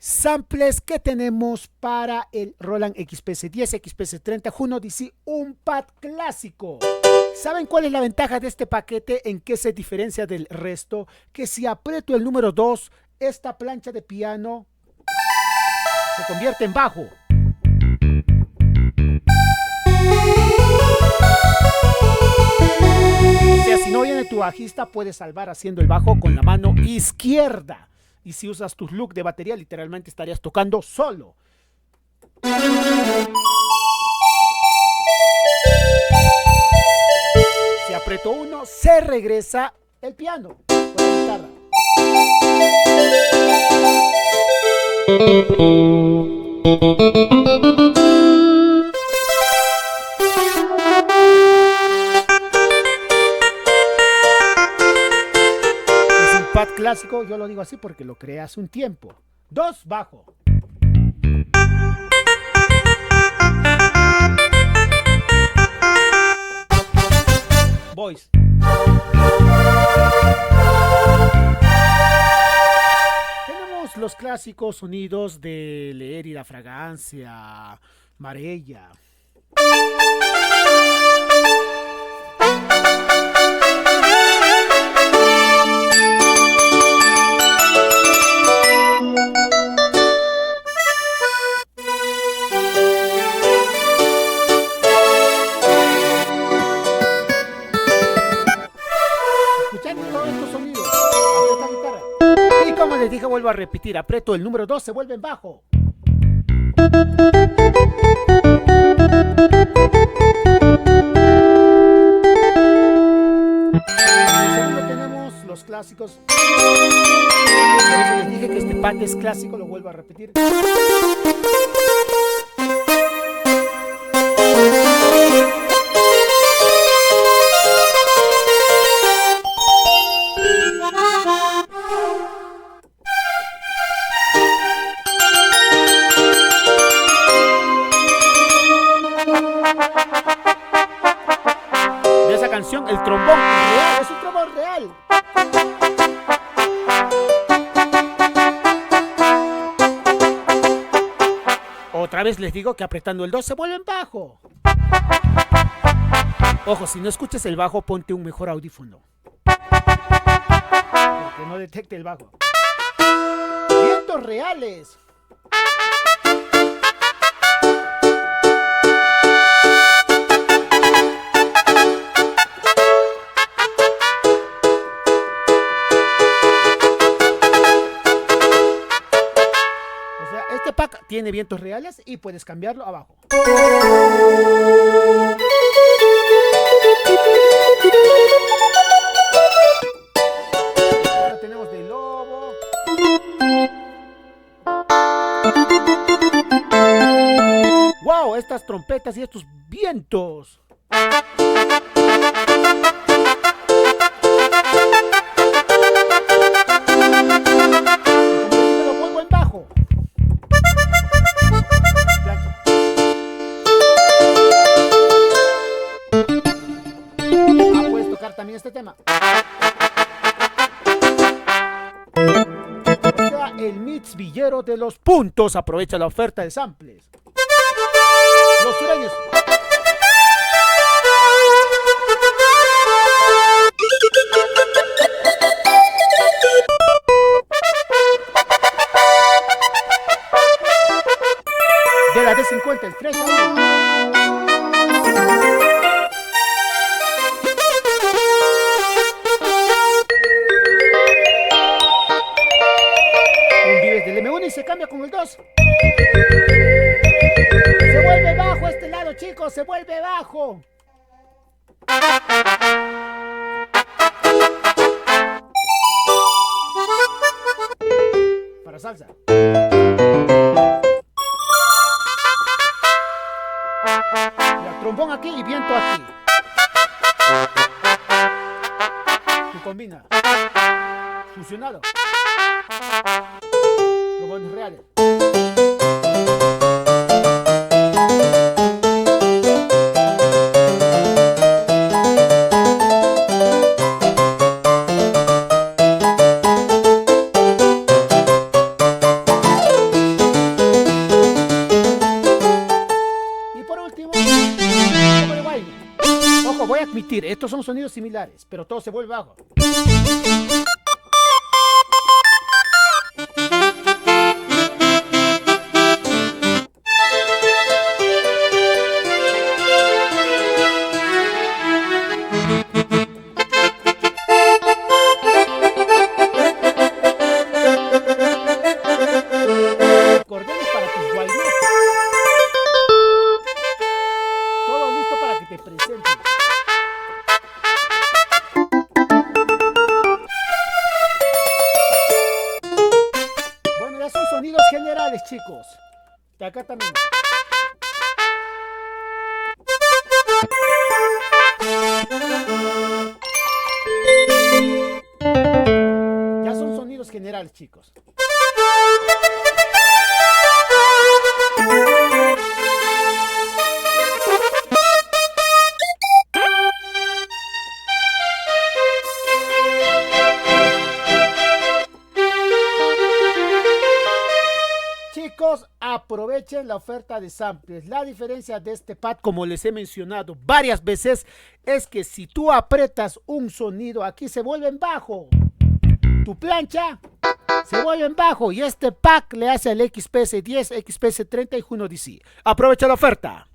Samples que tenemos para el Roland XPS10, XPS30 Juno DC, un pad clásico. ¿Saben cuál es la ventaja de este paquete? ¿En qué se diferencia del resto? Que si aprieto el número 2, esta plancha de piano se convierte en bajo. O sea, si no viene tu bajista, puedes salvar haciendo el bajo con la mano izquierda. Y si usas tus look de batería, literalmente estarías tocando solo. Si aprieto 1, se regresa el piano con la guitarra. Pad clásico, yo lo digo así porque lo creé hace un tiempo. 2 bajo. Voice. Tenemos los clásicos sonidos de Leer y la Fragancia, Marella. Como les dije, vuelvo a repetir, aprieto el número 2, se vuelve en bajo. Segundo tenemos los clásicos. Por eso les dije que este pad es clásico, lo vuelvo a repetir. El trombón real, es un trombón real. Otra vez les digo que apretando el 2 se vuelve en bajo. Ojo, si no escuchas el bajo, ponte un mejor audífono, porque no detecte el bajo. Vientos reales. Este pack tiene vientos reales y puedes cambiarlo abajo. Ahora tenemos de Lobo. ¡Wow! Estas trompetas y estos vientos. También este tema. O sea, el mix villero de los puntos. Aprovecha la oferta de samples. Los sureños. De la D50, el fresh. Se cambia con el 2. Se vuelve bajo este lado, chicos. Se vuelve bajo. Para salsa. Ya, trombón aquí y viento aquí. Y combina. Fusionado. Trombones reales. mentir, estos son sonidos similares, pero todo se vuelve bajo. Acordeones para tus guaynotes. Todo listo para que te presentes. Bueno, ya son sonidos generales, chicos. De acá también. Ya son sonidos generales, chicos. Chicos, aprovechen la oferta de samples. La diferencia de este pad, como les he mencionado varias veces, es que si tú apretas un sonido, aquí se vuelve en bajo. Tu plancha se vuelve en bajo y este pack le hace al XPS 10, XPS 30 y Juno DC. Aprovecha la oferta.